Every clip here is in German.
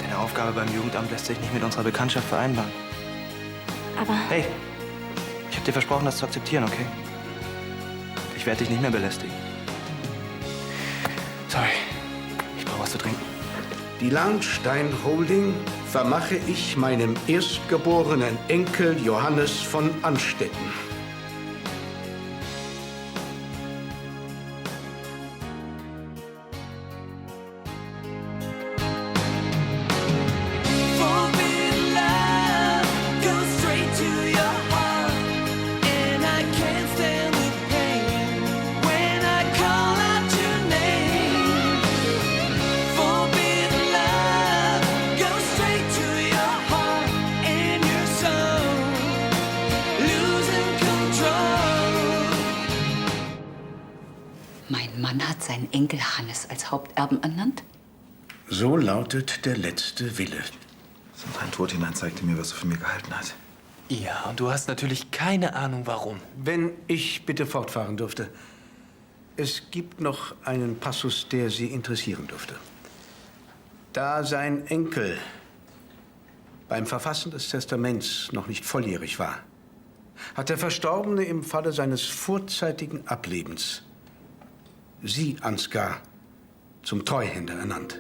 Deine Aufgabe beim Jugendamt lässt sich nicht mit unserer Bekanntschaft vereinbaren. Aber... Hey, ich habe dir versprochen, das zu akzeptieren, okay? Ich werde dich nicht mehr belästigen. Sorry, ich brauche was zu trinken. Die Lahnstein Holding vermache ich meinem erstgeborenen Enkel Johannes von Anstetten. Mein Mann hat seinen Enkel Hannes als Haupterben ernannt? So lautet der letzte Wille. Sein Tod hinein zeigte mir, was er für mir gehalten hat. Ja, und du hast natürlich keine Ahnung, warum. Wenn ich bitte fortfahren dürfte. Es gibt noch einen Passus, der Sie interessieren dürfte. Da sein Enkel beim Verfassen des Testaments noch nicht volljährig war, hat der Verstorbene im Falle seines vorzeitigen Ablebens Sie, Ansgar, zum Treuhänder ernannt.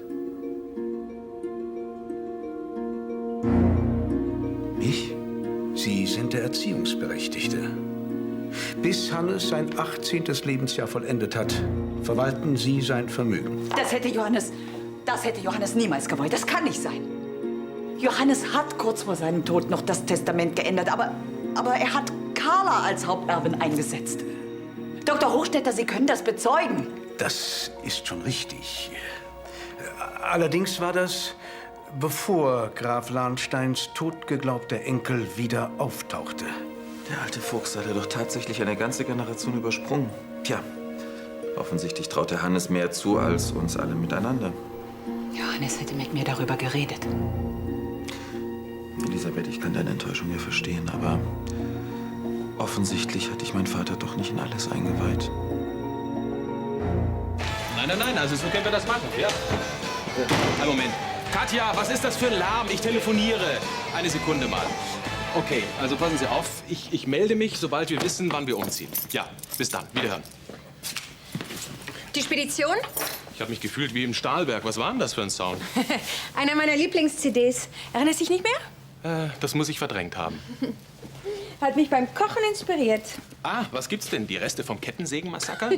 Ich? Sie sind der Erziehungsberechtigte. Bis Hannes sein 18. Lebensjahr vollendet hat, verwalten Sie sein Vermögen. Das hätte Johannes niemals gewollt. Das kann nicht sein. Johannes hat kurz vor seinem Tod noch das Testament geändert, aber er hat Carla als Haupterbin eingesetzt. Dr. Hochstetter, Sie können das bezeugen. Das ist schon richtig. Allerdings war das, bevor Graf Lahnsteins totgeglaubter Enkel wieder auftauchte. Der alte Fuchs hat er doch tatsächlich eine ganze Generation übersprungen. Tja, offensichtlich traut der Hannes mehr zu als uns alle miteinander. Johannes hätte mit mir darüber geredet. Elisabeth, ich kann deine Enttäuschung ja verstehen, aber offensichtlich hatte ich meinen Vater doch nicht in alles eingeweiht. Nein, also so können wir das machen, ja? Einen Moment. Katja, was ist das für ein Lärm? Ich telefoniere. Eine Sekunde mal. Okay, also passen Sie auf. Ich melde mich, sobald wir wissen, wann wir umziehen. Ja, bis dann. Wiederhören. Die Spedition? Ich habe mich gefühlt wie im Stahlwerk. Was war denn das für ein Sound? Einer meiner Lieblings-CDs. Erinnerst dich nicht mehr? Das muss ich verdrängt haben. Hat mich beim Kochen inspiriert. Ah, was gibt's denn? Die Reste vom Kettensägen-Massaker?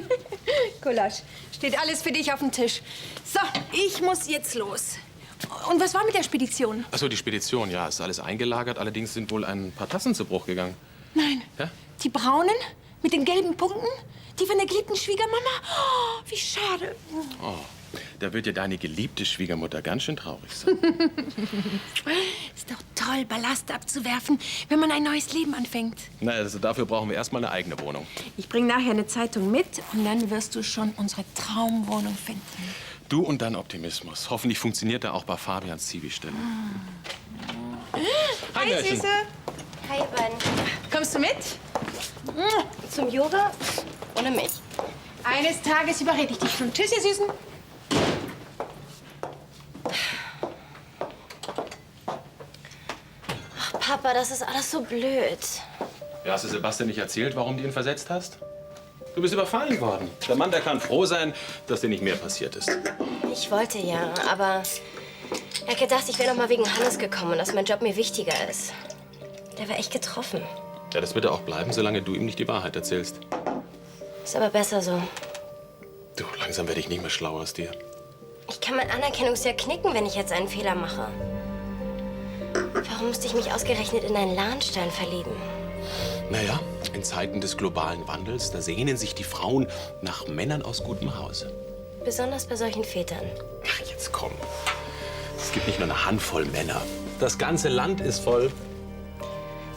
Gulasch. Steht alles für dich auf dem Tisch. So, ich muss jetzt los. Und was war mit der Spedition? Ach so, die Spedition, ja, ist alles eingelagert. Allerdings sind wohl ein paar Tassen zu Bruch gegangen. Nein. Ja? Die braunen mit den gelben Punkten? Die von der geliebten Schwiegermama? Oh, wie schade. Oh, da wird ja deine geliebte Schwiegermutter ganz schön traurig sein. Ist doch toll, Ballast abzuwerfen, wenn man ein neues Leben anfängt. Na, also dafür brauchen wir erstmal eine eigene Wohnung. Ich bringe nachher eine Zeitung mit und dann wirst du schon unsere Traumwohnung finden. Du und dein Optimismus. Hoffentlich funktioniert er auch bei Fabians Zivi-Stelle. Hi, Mädchen. Süße. Hi, Ben. Kommst du mit? Zum Yoga? Ohne mich. Eines Tages überrede ich dich schon. Tschüss, ihr Süßen. Ach, Papa, das ist alles so blöd. Ja, hast du Sebastian nicht erzählt, warum du ihn versetzt hast? Du bist überfallen worden. Der Mann, der kann froh sein, dass dir nicht mehr passiert ist. Ich wollte ja, aber er hat gedacht, ich wäre noch mal wegen Hannes gekommen und dass mein Job mir wichtiger ist. Der war echt getroffen. Ja, das wird er auch bleiben, solange du ihm nicht die Wahrheit erzählst. Ist aber besser so. Du, langsam werde ich nicht mehr schlau aus dir. Ich kann mein Anerkennungsjahr knicken, wenn ich jetzt einen Fehler mache. Warum musste ich mich ausgerechnet in einen Lahnstein verlieben? Naja, in Zeiten des globalen Wandels, da sehnen sich die Frauen nach Männern aus gutem Hause. Besonders bei solchen Vätern. Ach, jetzt komm. Es gibt nicht nur eine Handvoll Männer. Das ganze Land ist voll.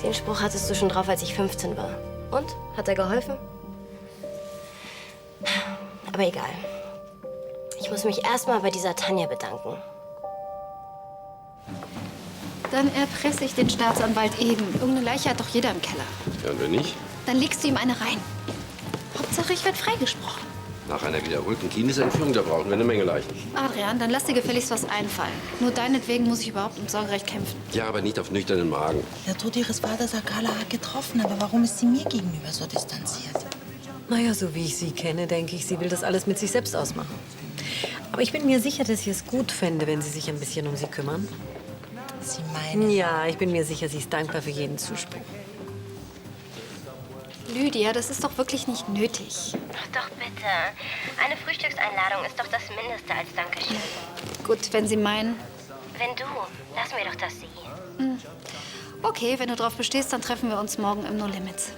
Den Spruch hattest du schon drauf, als ich 15 war. Und? Hat er geholfen? Aber egal. Ich muss mich erstmal bei dieser Tanja bedanken. Dann erpresse ich den Staatsanwalt eben. Irgendeine Leiche hat doch jeder im Keller. Ja, und wenn nicht? Dann legst du ihm eine rein. Hauptsache, ich werde freigesprochen. Nach einer wiederholten Kindesentführung, da brauchen wir eine Menge Leichen. Adrian, dann lass dir gefälligst was einfallen. Nur deinetwegen muss ich überhaupt ums Sorgerecht kämpfen. Ja, aber nicht auf nüchternen Magen. Der Tod ihres Vaters hat Carla hart getroffen, aber warum ist sie mir gegenüber so distanziert? Naja, so wie ich sie kenne, denke ich, sie will das alles mit sich selbst ausmachen. Aber ich bin mir sicher, dass ich es gut fände, wenn Sie sich ein bisschen um sie kümmern. Sie meinen? Ja, ich bin mir sicher, sie ist dankbar für jeden Zuspruch. Lydia, das ist doch wirklich nicht nötig. Ach doch, bitte. Eine Frühstückseinladung ist doch das Mindeste als Dankeschön. Gut, wenn Sie meinen. Wenn du, lassen wir doch das Sie. Okay, wenn du drauf bestehst, dann treffen wir uns morgen im No Limits.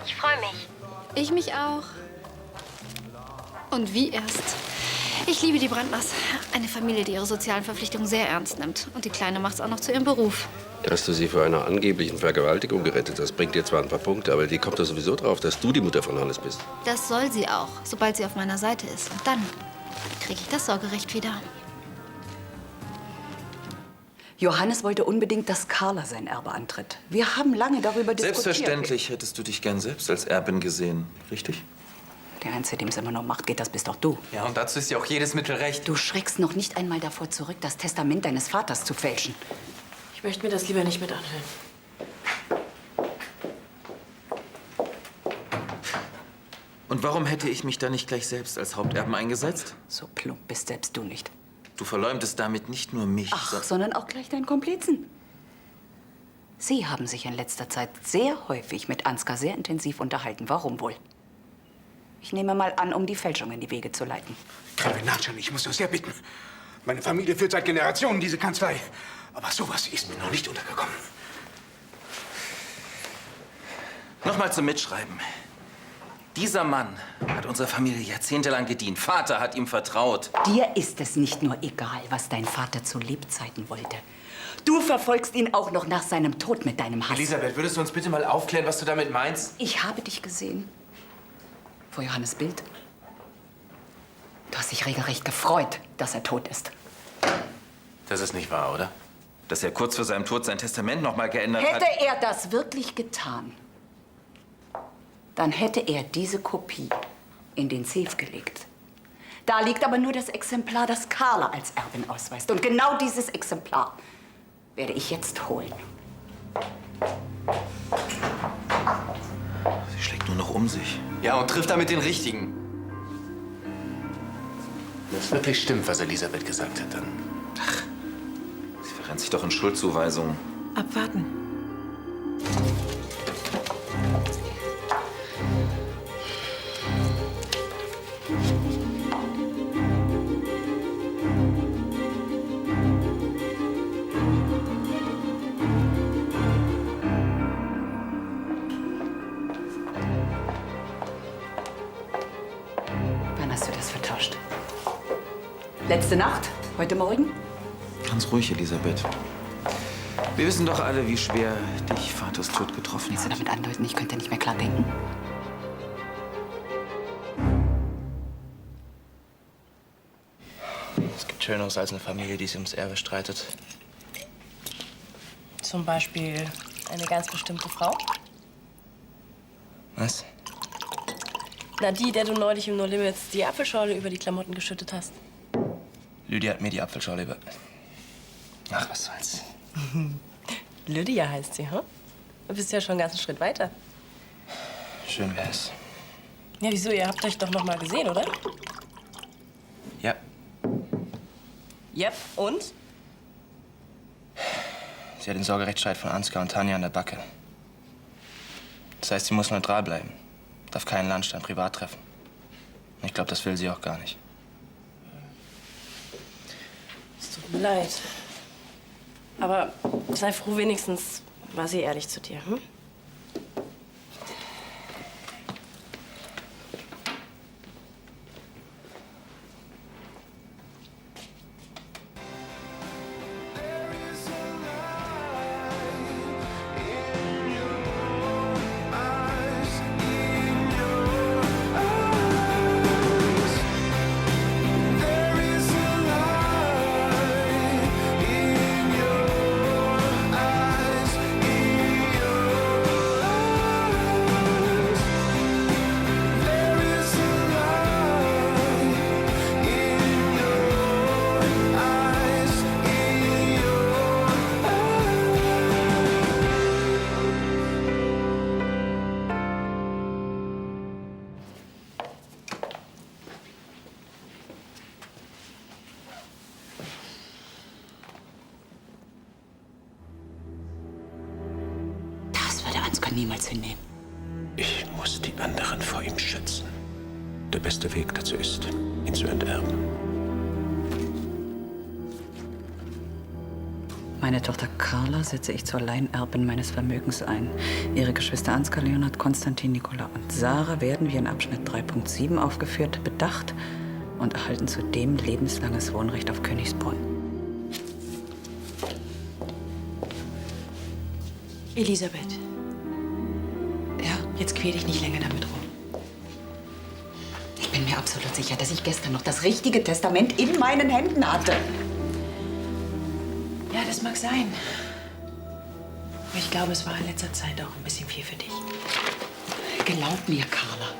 Ich freue mich. Ich mich auch. Und wie erst. Ich liebe die Brandners. Eine Familie, die ihre sozialen Verpflichtungen sehr ernst nimmt. Und die Kleine macht's auch noch zu ihrem Beruf. Dass du sie vor einer angeblichen Vergewaltigung gerettet hast, bringt dir zwar ein paar Punkte, aber die kommt doch sowieso drauf, dass du die Mutter von Hannes bist. Das soll sie auch, sobald sie auf meiner Seite ist. Und dann kriege ich das Sorgerecht wieder. Johannes wollte unbedingt, dass Carla sein Erbe antritt. Wir haben lange darüber diskutiert. Selbstverständlich hättest du dich gern selbst als Erbin gesehen, richtig? Der Einzige, dem es immer noch Macht geht, das bist doch du. Ja, und dazu ist ja auch jedes Mittel recht. Du schreckst noch nicht einmal davor zurück, das Testament deines Vaters zu fälschen. Ich möchte mir das lieber nicht mit anhören. Und warum hätte ich mich da nicht gleich selbst als Haupterben eingesetzt? So plump bist selbst du nicht. Du verleumdest damit nicht nur mich, Ach, sondern auch gleich deinen Komplizen. Sie haben sich in letzter Zeit sehr häufig mit Ansgar sehr intensiv unterhalten. Warum wohl? Ich nehme mal an, um die Fälschung in die Wege zu leiten. Gräfin Natschan, ich muss nur sehr bitten. Meine Familie führt seit Generationen diese Kanzlei. Aber sowas ist mir noch nicht untergekommen. Nochmal zum Mitschreiben. Dieser Mann hat unserer Familie jahrzehntelang gedient. Vater hat ihm vertraut. Dir ist es nicht nur egal, was dein Vater zu Lebzeiten wollte. Du verfolgst ihn auch noch nach seinem Tod mit deinem Hass. Elisabeth, würdest du uns bitte mal aufklären, was du damit meinst? Ich habe dich gesehen. Vor Johannes Bild. Du hast dich regelrecht gefreut, dass er tot ist. Das ist nicht wahr, oder? Dass er kurz vor seinem Tod sein Testament noch mal geändert hat. Hätte er das wirklich getan, dann hätte er diese Kopie in den Safe gelegt. Da liegt aber nur das Exemplar, das Carla als Erbin ausweist. Und genau dieses Exemplar werde ich jetzt holen. Sie schlägt nur noch um sich. Ja, und trifft damit den Richtigen. Wenn es wirklich stimmt, was Elisabeth gesagt hat, dann... Sie verrennt sich doch in Schuldzuweisungen. Abwarten. Wann hast du das vertauscht? Letzte Nacht? Heute Morgen? Ganz ruhig, Elisabeth. Wir wissen doch alle, wie schwer dich Vaters Tod getroffen Willst du hat. damit andeuten, ich könnte nicht mehr klar denken? Es gibt Schöneres als eine Familie, die sich ums Erbe streitet. Zum Beispiel eine ganz bestimmte Frau? Was? Na, die, der du neulich im No Limits die Apfelschorle über die Klamotten geschüttet hast. Lydia hat mir die Apfelschorle über... Ach, was soll's. Lydia heißt sie, hm? Du bist ja schon einen ganzen Schritt weiter. Schön wär's. Ja, wieso? Ihr habt euch doch noch mal gesehen, oder? Ja, Yep. Und? sie hat den Sorgerechtsstreit von Ansgar und Tanja an der Backe. Das heißt, sie muss neutral bleiben. Darf keinen Landstand privat treffen. Und ich glaube, das will sie auch gar nicht. Es tut mir leid. Aber sei froh, wenigstens war sie ehrlich zu dir, hm? niemals hinnehmen. Ich muss die anderen vor ihm schützen. Der beste Weg dazu ist, ihn zu enterben. Meine Tochter Carla setze ich zur Alleinerbin meines Vermögens ein. Ihre Geschwister Ansgar, Leonhard, Konstantin, Nikola und Sarah werden wie in Abschnitt 3.7 aufgeführt, bedacht und erhalten zudem lebenslanges Wohnrecht auf Königsbrunn. Elisabeth. Ja, jetzt quäl dich nicht länger damit rum. Ich bin mir absolut sicher, dass ich gestern noch das richtige Testament in meinen Händen hatte. Ja, das mag sein. Aber ich glaube, es war in letzter Zeit auch ein bisschen viel für dich. Glaub mir, Carla.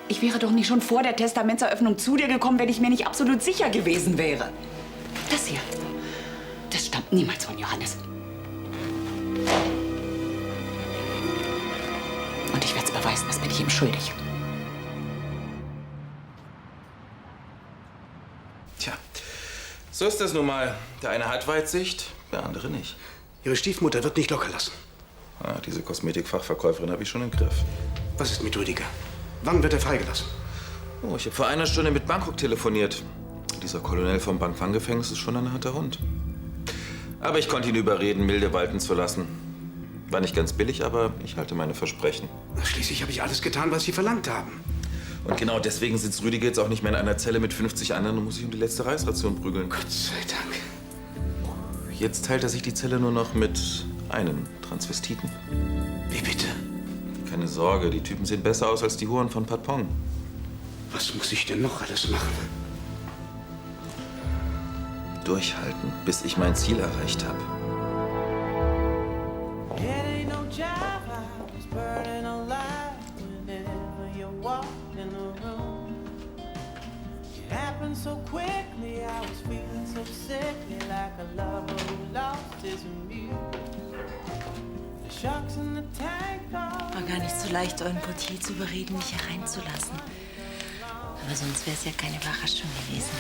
Ich wäre doch nicht schon vor der Testamentseröffnung zu dir gekommen, wenn ich mir nicht absolut sicher gewesen wäre. Das hier, das stammt niemals von Johannes. Und ich werde es beweisen, das bin ich ihm schuldig. Tja, so ist das nun mal. Der eine hat Weitsicht, der andere nicht. Ihre Stiefmutter wird nicht locker lassen. Ah, diese Kosmetikfachverkäuferin habe ich schon im Griff. Was ist mit Rüdiger? Wann wird er freigelassen? Oh, ich habe vor einer Stunde mit Bangkok telefoniert. Dieser Kolonel vom Bangkok-Gefängnis ist schon ein harter Hund. Aber ich konnte ihn überreden, milde walten zu lassen. War nicht ganz billig, aber ich halte meine Versprechen. Schließlich habe ich alles getan, was Sie verlangt haben. Und genau deswegen sitzt Rüdiger jetzt auch nicht mehr in einer Zelle mit 50 anderen und muss sich um die letzte Reisration prügeln. Gott sei Dank. Jetzt teilt er sich die Zelle nur noch mit einem Transvestiten. Wie bitte? Keine Sorge, die Typen sehen besser aus als die Huren von Patpong. Was muss ich denn noch alles machen? Durchhalten, bis ich mein Ziel erreicht habe. So quickly, I was feeling so sickly, like a lover who lost his muse. The sharks in the tank are... War gar nicht so leicht, euren Portier zu überreden, mich hereinzulassen. Aber sonst wäre es ja keine Überraschung gewesen.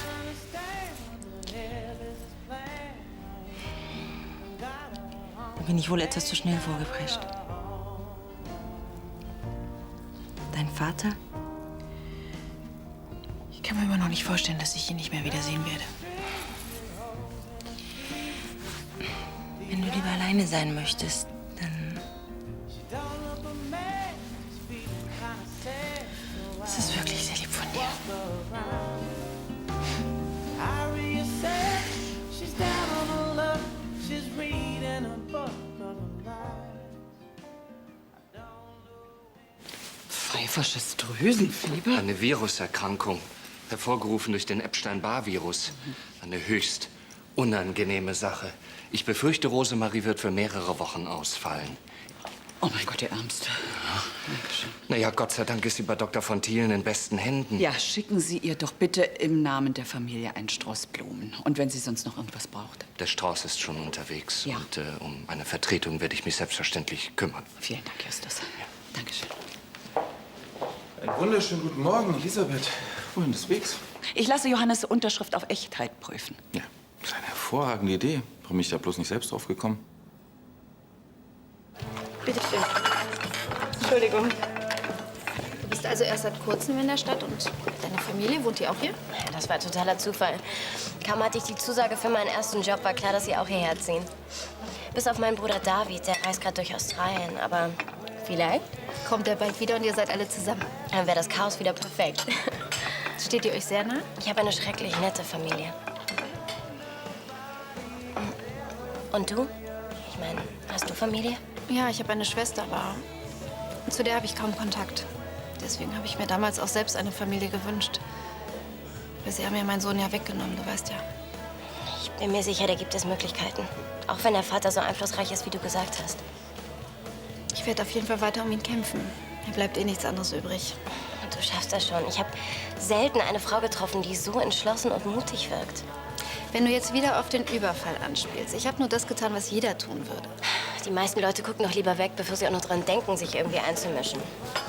Da bin ich wohl etwas zu schnell vorgeprescht. Dein Vater? Ich kann mir immer noch nicht vorstellen, dass ich ihn nicht mehr wiedersehen werde. Wenn du lieber alleine sein möchtest, dann... Es ist wirklich sehr lieb von dir. Pfeifersches Drüsenfieber? Eine Viruserkrankung, hervorgerufen durch den Epstein-Barr-Virus. Eine höchst unangenehme Sache. Ich befürchte, Rosemarie wird für mehrere Wochen ausfallen. Oh mein Gott, ihr Ärmste. Naja, Gott sei Dank ist sie bei Dr. von Thielen in besten Händen. Ja, schicken Sie ihr doch bitte im Namen der Familie einen Strauß Blumen. Und wenn sie sonst noch irgendwas braucht. Der Strauß ist schon unterwegs. Ja. Und um eine Vertretung werde ich mich selbstverständlich kümmern. Vielen Dank, Justus. Ja. Dankeschön. Einen wunderschönen guten Morgen, Elisabeth. Wohin des Wegs? Ich lasse Johannes' Unterschrift auf Echtheit prüfen. Ja, das ist eine hervorragende Idee. Warum bin ich da bloß nicht selbst drauf gekommen? Bitte schön. Entschuldigung. Du bist also erst seit kurzem in der Stadt und deine Familie wohnt hier auch hier? Ja, das war totaler Zufall. Kaum hatte ich die Zusage für meinen ersten Job, war klar, dass sie auch hierher ziehen. Bis auf meinen Bruder David, der reist gerade durch Australien. Aber vielleicht kommt er bald wieder und ihr seid alle zusammen. Dann wäre das Chaos wieder perfekt. Steht ihr euch sehr nah? Ich habe eine schrecklich nette Familie. Und du? Ich meine, hast du Familie? Ja, ich habe eine Schwester, aber zu der habe ich kaum Kontakt. Deswegen habe ich mir damals auch selbst eine Familie gewünscht. Aber sie haben mir meinen Sohn ja weggenommen, du weißt ja. Ich bin mir sicher, da gibt es Möglichkeiten. Auch wenn der Vater so einflussreich ist, wie du gesagt hast. Ich werde auf jeden Fall weiter um ihn kämpfen. Mir bleibt eh nichts anderes übrig. Du schaffst das schon. Ich habe selten eine Frau getroffen, die so entschlossen und mutig wirkt. Wenn du jetzt wieder auf den Überfall anspielst. Ich habe nur das getan, was jeder tun würde. Die meisten Leute gucken noch lieber weg, bevor sie auch noch dran denken, sich irgendwie einzumischen.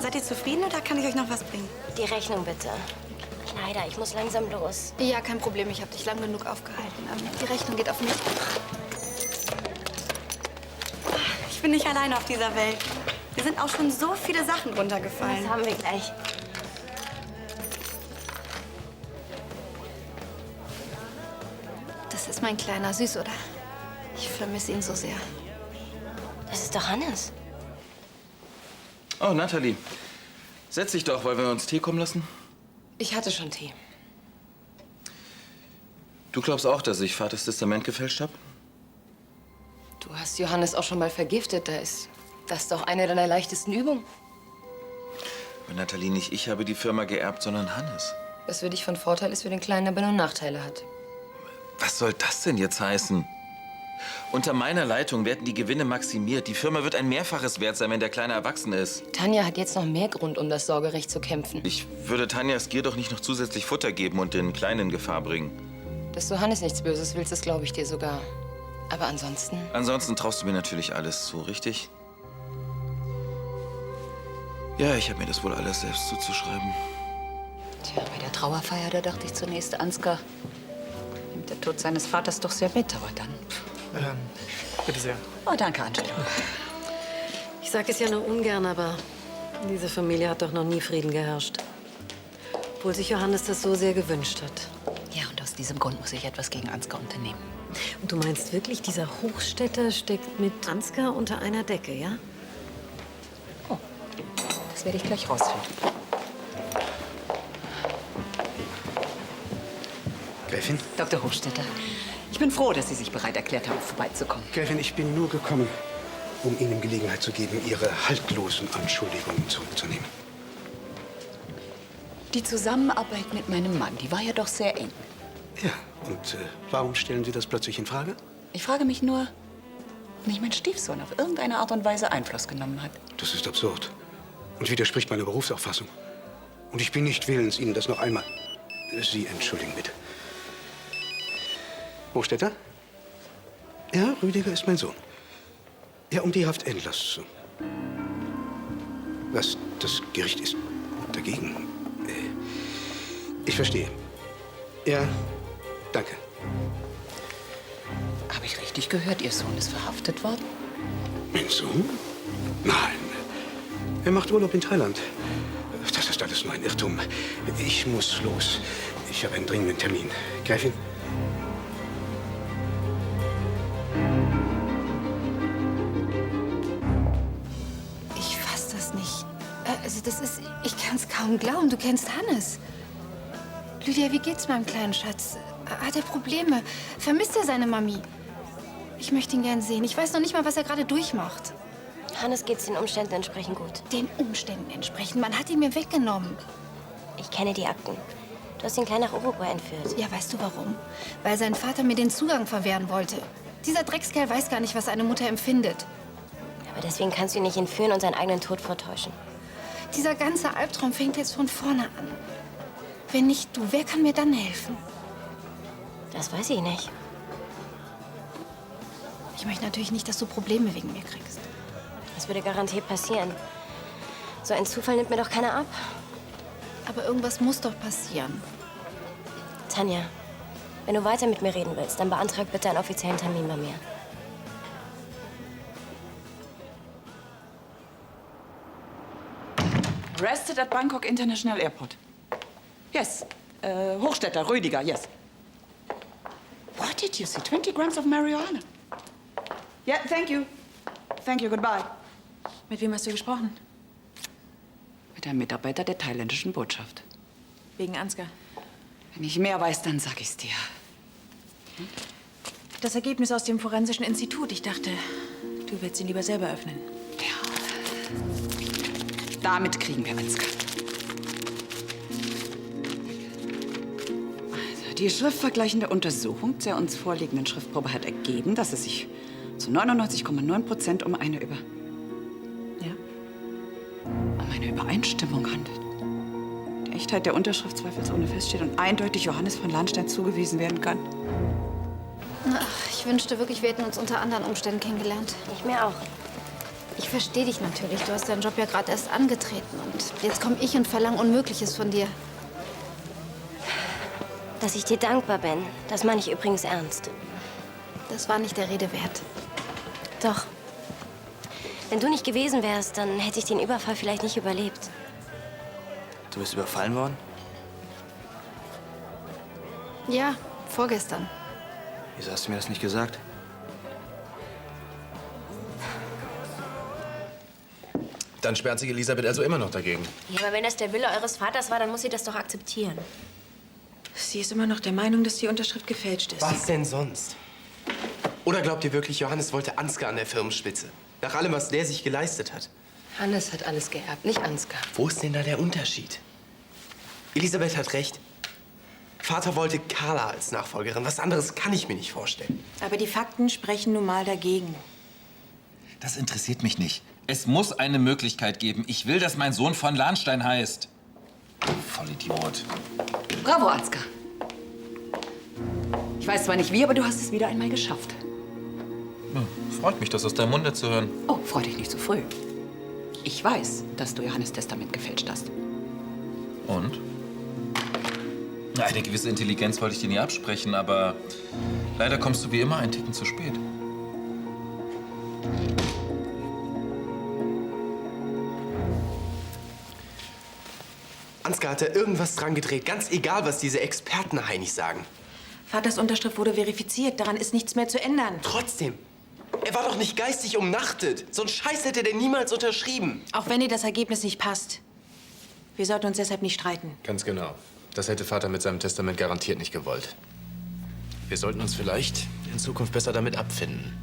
Seid ihr zufrieden oder kann ich euch noch was bringen? Die Rechnung bitte. Leider, ich muss langsam los. Ja, kein Problem. Ich habe dich lang genug aufgehalten. Die Rechnung geht auf mich. Ich bin nicht alleine auf dieser Welt. Mir sind auch schon so viele Sachen runtergefallen. Das haben wir gleich. Das ist mein Kleiner. Süß, oder? Ich vermisse ihn so sehr. Das ist doch Hannes. Oh, Natalie. Setz dich doch, wollen wir uns Tee kommen lassen? Ich hatte schon Tee. Du glaubst auch, dass ich Vaters Testament gefälscht habe? Du hast Johannes auch schon mal vergiftet. Da ist das doch eine deiner leichtesten Übungen. Aber Natalie, nicht ich habe die Firma geerbt, sondern Hannes. Was für dich von Vorteil ist, für den Kleinen aber nur Nachteile hat. Was soll das denn jetzt heißen? Unter meiner Leitung werden die Gewinne maximiert. Die Firma wird ein Mehrfaches wert sein, wenn der Kleine erwachsen ist. Tanja hat jetzt noch mehr Grund, um das Sorgerecht zu kämpfen. Ich würde Tanjas Gier doch nicht noch zusätzlich Futter geben und den Kleinen in Gefahr bringen. Dass du Hannes nichts Böses willst, das glaube ich dir sogar. Aber ansonsten? Ansonsten traust du mir natürlich alles zu, richtig? Ja, ich habe mir das wohl alles selbst zuzuschreiben. Tja, bei der Trauerfeier, da dachte ich zunächst, Ansgar nimmt der Tod seines Vaters doch sehr mit, aber dann... Bitte sehr. Oh, danke, Angelo. Ich sage es ja nur ungern, aber in dieser Familie hat doch noch nie Frieden geherrscht. Obwohl sich Johannes das so sehr gewünscht hat. Ja, und aus diesem Grund muss ich etwas gegen Ansgar unternehmen. Und du meinst wirklich, dieser Hochstädter steckt mit Ansgar unter einer Decke, ja? Das werde ich gleich rausfinden. Gräfin? Dr. Hochstädter, ich bin froh, dass Sie sich bereit erklärt haben, vorbeizukommen. Gräfin, ich bin nur gekommen, um Ihnen Gelegenheit zu geben, Ihre haltlosen Anschuldigungen zurückzunehmen. Die Zusammenarbeit mit meinem Mann, die war ja doch sehr eng. Ja, und warum stellen Sie das plötzlich in Frage? Ich frage mich nur, ob nicht mein Stiefsohn auf irgendeine Art und Weise Einfluss genommen hat. Das ist absurd und widerspricht meiner Berufsauffassung. Und ich bin nicht willens, Ihnen das noch einmal... Sie entschuldigen bitte. Hochstädter? Ja, Rüdiger ist mein Sohn. Ja, um die Haft Endlass zu. Was? Das Gericht ist dagegen. Ich verstehe. Ja, danke. Habe ich richtig gehört, Ihr Sohn ist verhaftet worden? Mein Sohn? Nein. Er macht Urlaub in Thailand. Das ist alles nur ein Irrtum. Ich muss los. Ich habe einen dringenden Termin. Gräfin? Ich fass das nicht. Also das ist... Ich kann es kaum glauben. Du kennst Hannes. Lydia, wie geht's meinem kleinen Schatz? Hat er Probleme? Vermisst er seine Mami? Ich möchte ihn gern sehen. Ich weiß noch nicht mal, was er gerade durchmacht. Hannes geht's den Umständen entsprechend gut. Den Umständen entsprechend? Man hat ihn mir weggenommen. Ich kenne die Akten. Du hast ihn klein nach Uruguay entführt. Ja, weißt du warum? Weil sein Vater mir den Zugang verwehren wollte. Dieser Dreckskerl weiß gar nicht, was eine Mutter empfindet. Aber deswegen kannst du ihn nicht entführen und seinen eigenen Tod vortäuschen. Dieser ganze Albtraum fängt jetzt von vorne an. Wenn nicht du, wer kann mir dann helfen? Das weiß ich nicht. Ich möchte natürlich nicht, dass du Probleme wegen mir kriegst. Das würde garantiert passieren. So ein Zufall nimmt mir doch keiner ab. Aber irgendwas muss doch passieren. Tanja, wenn du weiter mit mir reden willst, dann beantrag bitte einen offiziellen Termin bei mir. Arrested at Bangkok International Airport. Yes. Hochstädter, Rüdiger, yes. What did you see? 20 grams of marijuana. Yeah, thank you. Thank you, goodbye. Mit wem hast du gesprochen? Mit einem Mitarbeiter der thailändischen Botschaft. Wegen Ansgar. Wenn ich mehr weiß, dann sag ich's dir. Das Ergebnis aus dem Forensischen Institut. Ich dachte, du willst ihn lieber selber öffnen. Damit kriegen wir Ansgar. Also, die schriftvergleichende Untersuchung der uns vorliegenden Schriftprobe hat ergeben, dass es sich zu 99,9% um eine Übereinstimmung handelt. Die Echtheit der Unterschrift zweifelsohne feststeht und eindeutig Johannes von Lahnstein zugewiesen werden kann. Ach, ich wünschte wirklich, wir hätten uns unter anderen Umständen kennengelernt. Ich mir auch. Ich verstehe dich natürlich. Du hast deinen Job ja gerade erst angetreten. Und jetzt komme ich und verlange Unmögliches von dir. Dass ich dir dankbar bin, das meine ich übrigens ernst. Das war nicht der Rede wert. Doch. Wenn du nicht gewesen wärst, dann hätte ich den Überfall vielleicht nicht überlebt. Du bist überfallen worden? Ja, vorgestern. Wieso hast du mir das nicht gesagt? Dann sperrt sich Elisabeth also immer noch dagegen. Ja, aber wenn das der Wille eures Vaters war, dann muss sie das doch akzeptieren. Sie ist immer noch der Meinung, dass die Unterschrift gefälscht ist. Was denn sonst? Oder glaubt ihr wirklich, Johannes wollte Ansgar an der Firmenspitze? Nach allem, was der sich geleistet hat? Hannes hat alles geerbt, nicht Ansgar. Wo ist denn da der Unterschied? Elisabeth hat recht. Vater wollte Carla als Nachfolgerin. Was anderes kann ich mir nicht vorstellen. Aber die Fakten sprechen nun mal dagegen. Das interessiert mich nicht. Es muss eine Möglichkeit geben. Ich will, dass mein Sohn von Lahnstein heißt. Vollidiot. Bravo, Ansgar. Ich weiß zwar nicht wie, aber du hast es wieder einmal geschafft. Ja, freut mich, das aus deinem Munde zu hören. Oh, freu dich nicht zu früh. Ich weiß, dass du Johannes Testament gefälscht hast. Und? Na, eine gewisse Intelligenz wollte ich dir nie absprechen, aber leider kommst du wie immer einen Ticken zu spät. Ansgar hat da irgendwas dran gedreht. Ganz egal, was diese Experten-Heinis sagen. Vaters Unterschrift wurde verifiziert. Daran ist nichts mehr zu ändern. Trotzdem. Er war doch nicht geistig umnachtet. So einen Scheiß hätte der niemals unterschrieben. Auch wenn dir das Ergebnis nicht passt. Wir sollten uns deshalb nicht streiten. Ganz genau. Das hätte Vater mit seinem Testament garantiert nicht gewollt. Wir sollten uns vielleicht in Zukunft besser damit abfinden.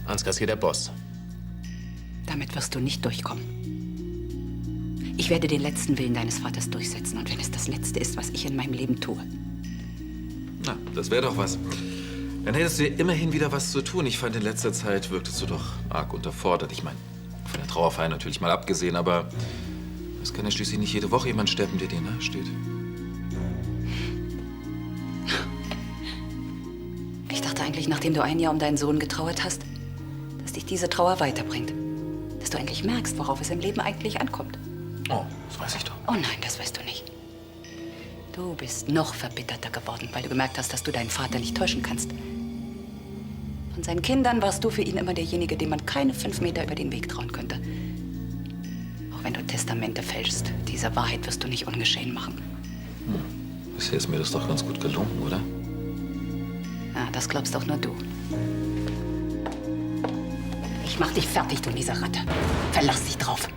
Ansgar ist hier der Boss. Damit wirst du nicht durchkommen. Ich werde den letzten Willen deines Vaters durchsetzen. Und wenn es das Letzte ist, was ich in meinem Leben tue. Na, das wäre doch was. Dann hättest du ja immerhin wieder was zu tun. Ich fand, in letzter Zeit wirktest du doch arg unterfordert. Ich meine, von der Trauerfeier natürlich mal abgesehen, aber es kann ja schließlich nicht jede Woche jemand sterben, der dir nahe steht. Ich dachte eigentlich, nachdem du ein Jahr um deinen Sohn getrauert hast, dass dich diese Trauer weiterbringt. Dass du endlich merkst, worauf es im Leben eigentlich ankommt. Oh, das weiß ich doch. Oh nein, das weißt du nicht. Du bist noch verbitterter geworden, weil du gemerkt hast, dass du deinen Vater nicht täuschen kannst. Von seinen Kindern warst du für ihn immer derjenige, dem man keine 5 Meter über den Weg trauen könnte. Auch wenn du Testamente fälschst, diese Wahrheit wirst du nicht ungeschehen machen. Bisher ist mir das doch ganz gut gelungen, oder? Ja, das glaubst auch nur du. Ich mach dich fertig, du miese Ratte. Verlass dich drauf.